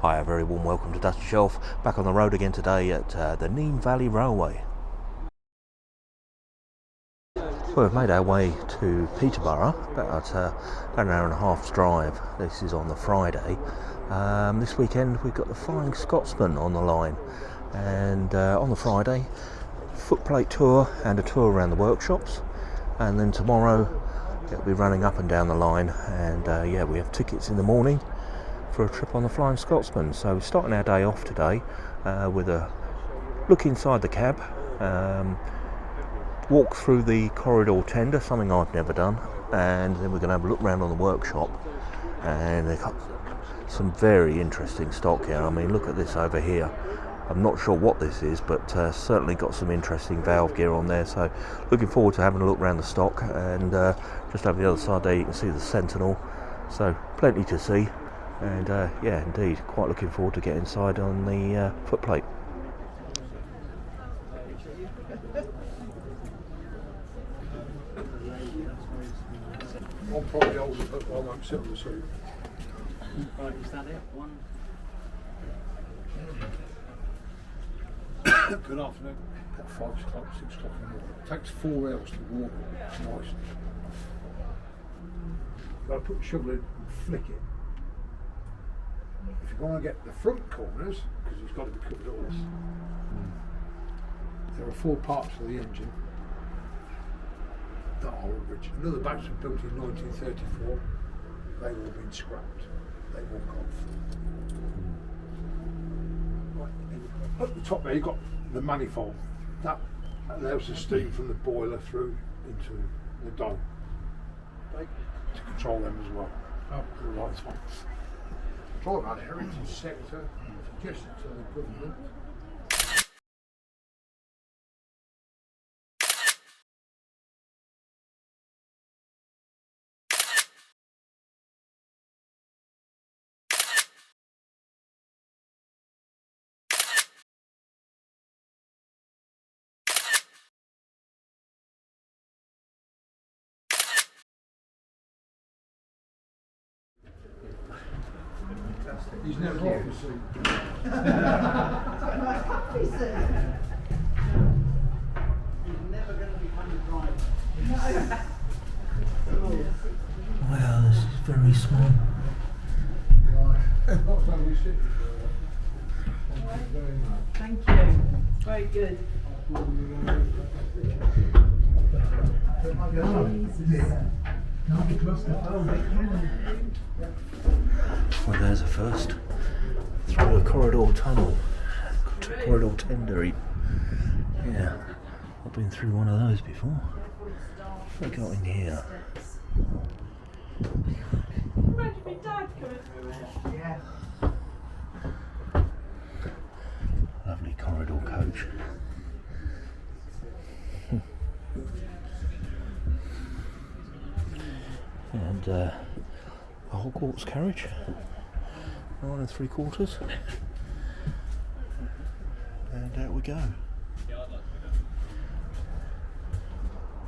Hi, a very warm welcome to Dusty Shelf, back on the road again today at the Nene Valley Railway. Well, we've made our way to Peterborough, about an hour and a half's drive. This is on the Friday. This weekend we've got the Flying Scotsman on the line, and on the Friday, footplate tour and a tour around the workshops, and then tomorrow it'll be running up and down the line, and yeah, we have tickets in the morning for a trip on the Flying Scotsman. So we're starting our day off today with a look inside the cab, walk through the corridor tender, something I've never done, and then we're going to have a look around on the workshop, and they've got some very interesting stock here. I mean, look at this over here. I'm not sure what this is, but certainly got some interesting valve gear on there, so looking forward to having a look around the stock. And just over the other side there you can see the Sentinel, so plenty to see. And yeah, indeed, quite looking forward to getting inside on the footplate. I'll probably hold it, but I won't sit on the seat. Right, is that it? One. Good afternoon. About 5 o'clock, 6 o'clock in the morning. It takes 4 hours to walk it. It's nice. Got to put the shovel in and flick it. If you want to get the front corners, because it's got to be covered all, there are 4 parts of the engine that are original. Another batch was built in 1934. They've all been scrapped. They've all gone. Right, at the top there you've got the manifold. That allows the steam from the boiler through into the dome. To control them as well. Oh, the lights on. Control that heritage sector, suggested to the government. He's never off the seat. Wow, this is very small. Thank you. Very good. Well, there's a first through a corridor tunnel, corridor tender. Yeah, I've been through one of those before. What have we got in here? Imagine my dad coming through it. Yeah. Lovely corridor coach. And a Hogwarts carriage, 9 3/4, and out we go.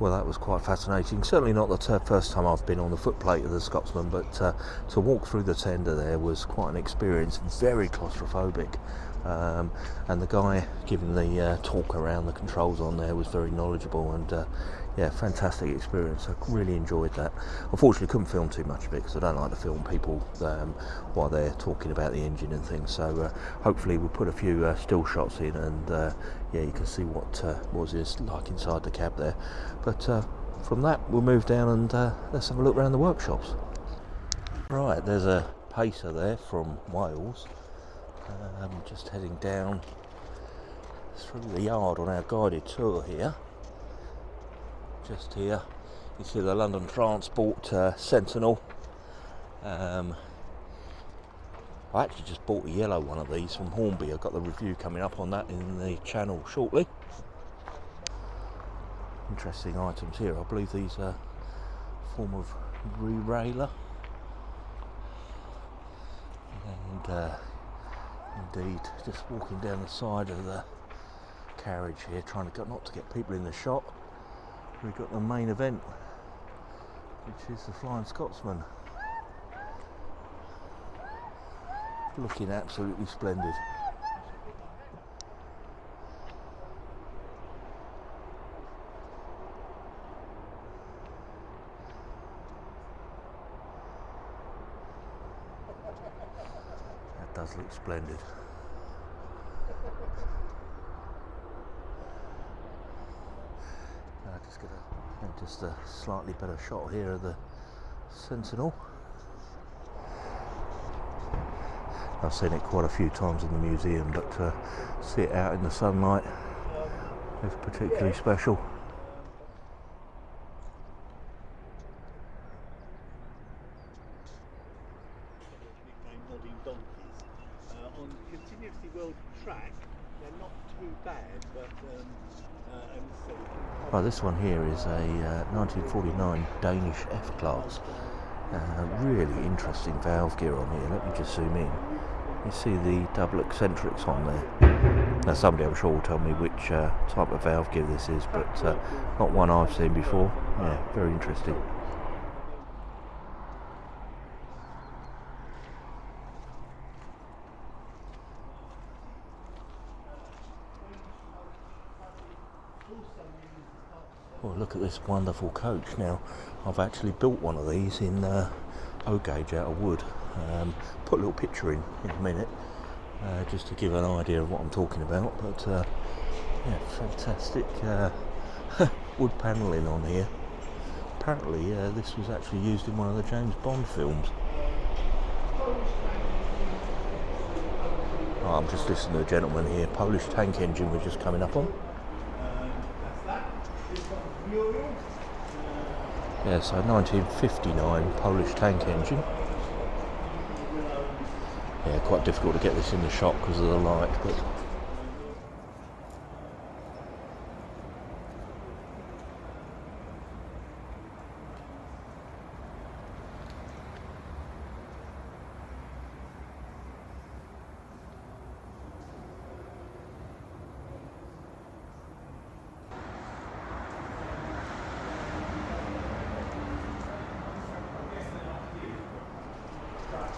Well, that was quite fascinating. Certainly not the first time I've been on the footplate of the Scotsman, but to walk through the tender there was quite an experience. Very claustrophobic, and the guy giving the talk around the controls on there was very knowledgeable, and yeah, fantastic experience. I really enjoyed that. Unfortunately, couldn't film too much of it because I don't like to film people while they're talking about the engine and things. So hopefully we'll put a few still shots in, and yeah, you can see what it's like inside the cab there. But from that, we'll move down and let's have a look around the workshops. Right, there's a pacer there from Wales. Just heading down through the yard on our guided tour here. Just here you see the London Transport Sentinel. I actually just bought a yellow one of these from Hornby. I've got the review coming up on that in the channel shortly. Interesting items here. I believe these are a form of re-railer, and indeed just walking down the side of the carriage here, trying to not to get people in the shot. We've got the main event, which is the Flying Scotsman. looking absolutely splendid. That does look splendid. Just get just a slightly better shot here of the Sentinel. I've seen it quite a few times in the museum, but see it out in the sunlight is particularly special. On continuously world track, they're not too bad, but Right, this one here is a 1949 Danish F-Class. Really interesting valve gear on here. Let me just zoom in. You see the double eccentrics on there. Now somebody I'm sure will tell me which type of valve gear this is, but not one I've seen before. Yeah, very interesting. Well, look at this wonderful coach. Now, I've actually built one of these in O-gauge out of wood. Put a little picture in a minute, just to give an idea of what I'm talking about. But yeah, fantastic wood panelling on here. Apparently, this was actually used in one of the James Bond films. Oh, I'm just listening to a gentleman here. Polish tank engine we're just coming up on. Yeah, so 1959 Polish tank engine. Yeah, quite difficult to get this in the shot because of the light, but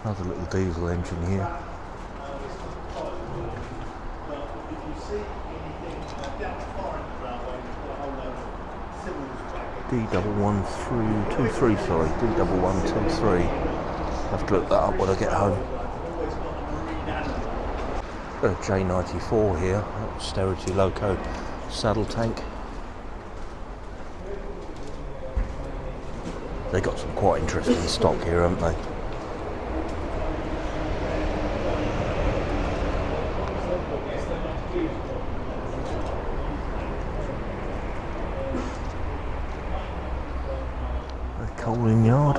another little diesel engine here. D1123, sorry, D1123. Have to look that up when I get home. Got a J94 here, austerity loco saddle tank. They got some quite interesting stock here, haven't they? Coaling yard.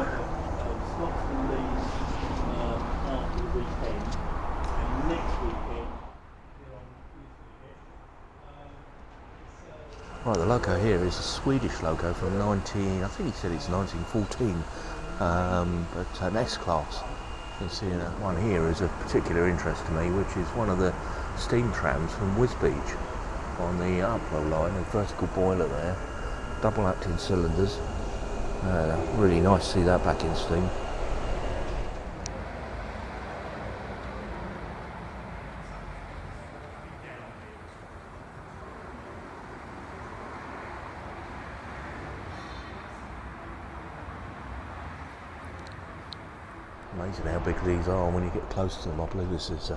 Right, the loco here is a Swedish loco from I think he said it's 1914, but an S-Class. You can see that one here is of particular interest to me, which is one of the steam trams from Wisbech on the Uplow line, a vertical boiler there, double acting cylinders. Really nice to see that back in steam. Amazing how big these are when you get close to them. I believe this is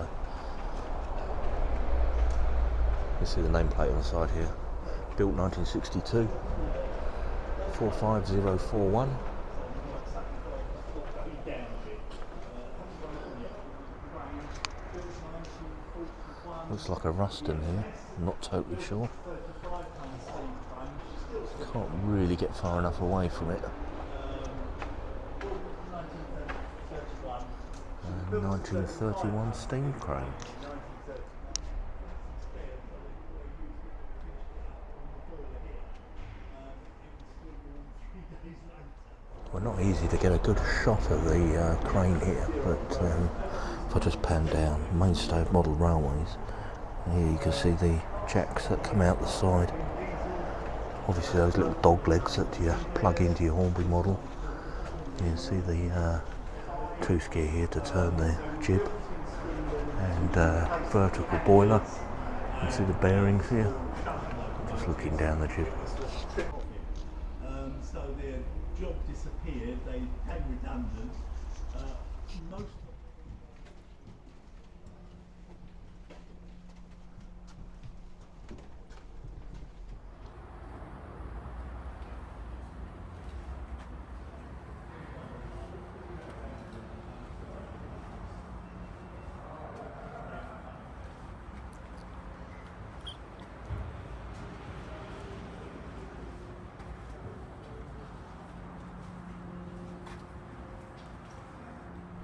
you see the nameplate on the side here. Built 1962. 45041. Looks like a Ruston here, I'm not totally sure. Can't really get far enough away from it. 1931 steam crane. Well, not easy to get a good shot of the crane here, but if I just pan down, mainstay of model railways, here you can see the jacks that come out the side. Obviously those little dog legs that you plug into your Hornby model. You can see the tooth gear here to turn the jib. and vertical boiler. You can see the bearings here. Just looking down the jib. So their job disappeared, they became redundant. Most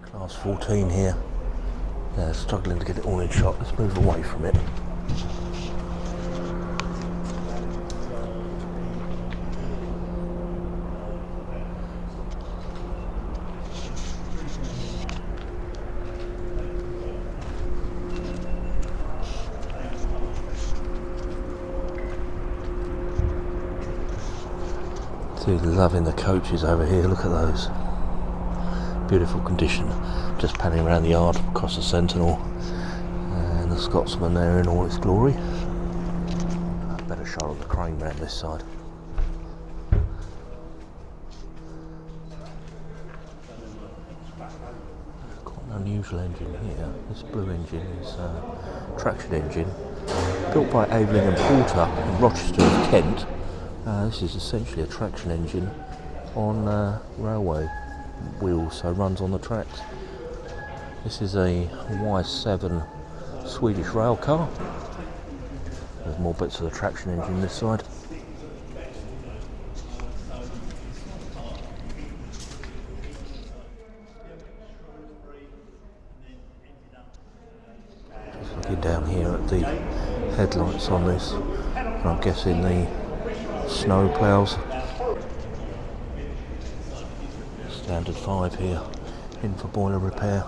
Class 14 here. Struggling to get it all in shot. Let's move away from it. Absolutely loving the coaches over here. Look at those. Beautiful condition. Just panning around the yard across the Sentinel, and the Scotsman there in all its glory. A better shot of the crane round this side. Quite an unusual engine here. This blue engine is a traction engine built by Aveling and Porter in Rochester, Kent. This is essentially a traction engine on railway wheels, so runs on the tracks. This is a Y7 Swedish rail car. There's more bits of the traction engine this side. Just looking down here at the headlights on this, and I'm guessing the snow ploughs. Standard 5 here, in for boiler repair.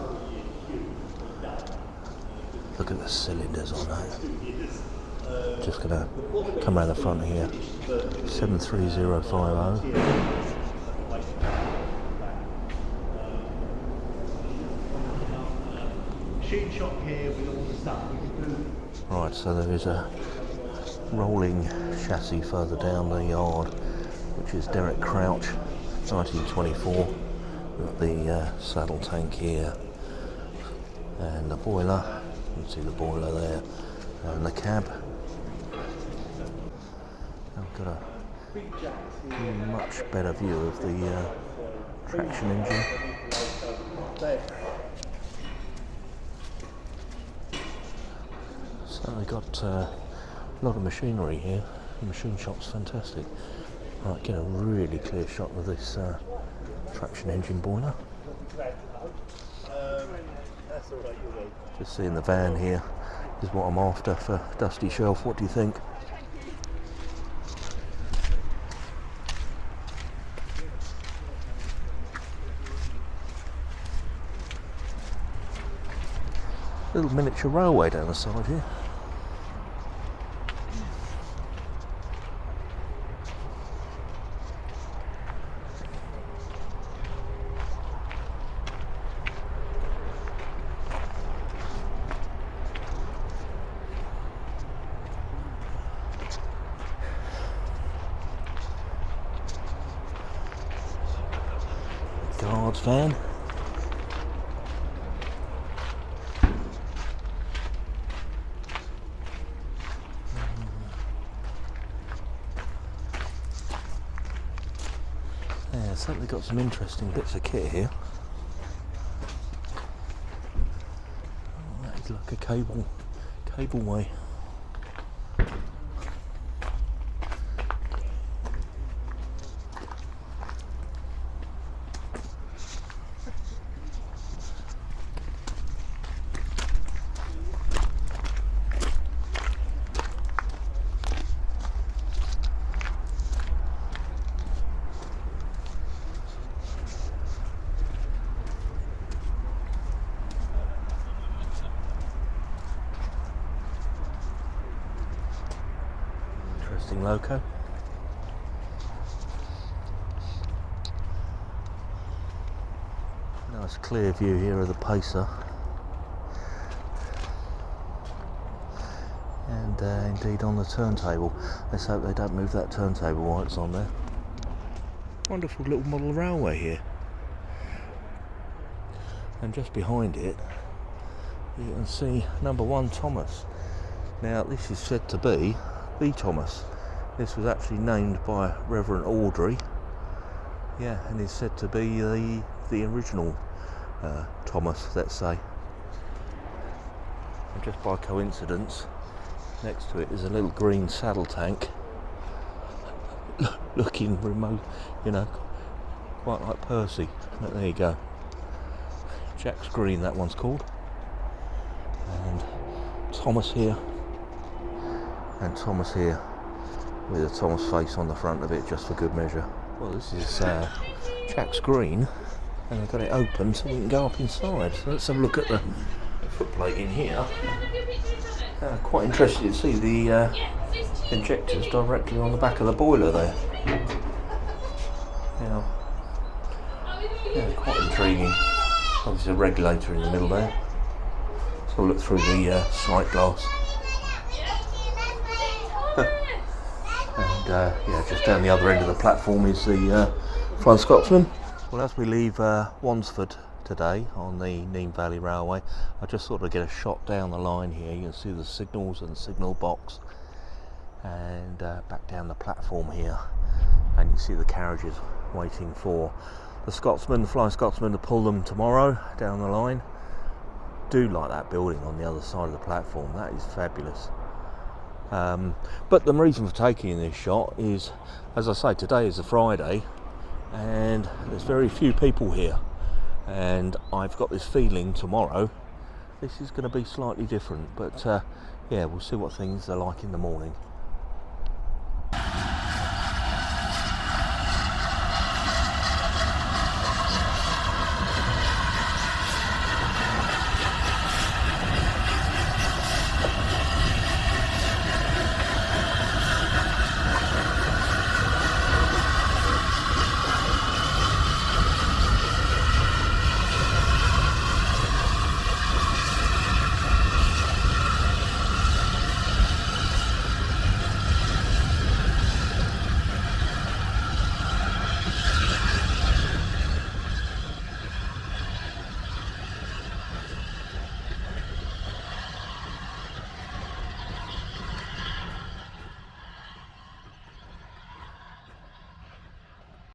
Look at the cylinders on that. Just going to come around the front here. 73050. machine shop here with all the stuff we can do. Right, so there is a rolling chassis further down the yard, which is Derek Crouch, 1924. Got the saddle tank here, and the boiler. You can see the boiler there, and the cab. I've got a much better view of the traction engine. Certainly got a lot of machinery here. The machine shop's fantastic. Right, get a really clear shot of this traction engine boiler. Just seeing the van here is what I'm after for Dusty Shelf. What do you think? Little miniature railway down the side here. Guards van. Yeah, certainly got some interesting bits of kit here. Oh, that is like a cableway. Interesting loco. Nice clear view here of the Pacer. and indeed on the turntable. Let's hope they don't move that turntable while it's on there. Wonderful little model railway here. And just behind it you can see number 1 Thomas. Now this is said to be the Thomas. This was actually named by Reverend Audrey. Yeah, and is said to be the original Thomas, let's say. And just by coincidence, next to it is a little green saddle tank, looking remote, you know, quite like Percy. But there you go. Jack's Green, that one's called. And Thomas here, and Thomas here, with a Thomas face on the front of it, just for good measure. Well, this is Jack's Green, and I've got it open so we can go up inside. So let's have a look at the footplate in here. Quite interested to see the injectors directly on the back of the boiler there. Now, yeah, quite intriguing. Obviously a regulator in the middle there. So we'll look through the sight glass. And yeah, just down the other end of the platform is the Flying Scotsman. Well, as we leave Wansford today on the Nene Valley Railway, I just thought I'd get a shot down the line here. You can see the signals and the signal box, and back down the platform here, and you see the carriages waiting for the Scotsman, the Flying Scotsman, to pull them tomorrow down the line. Do like that building on the other side of the platform. That is fabulous. But the reason for taking this shot is, as I say, today is a Friday and there's very few people here, and I've got this feeling tomorrow this is going to be slightly different, but yeah, we'll see what things are like in the morning.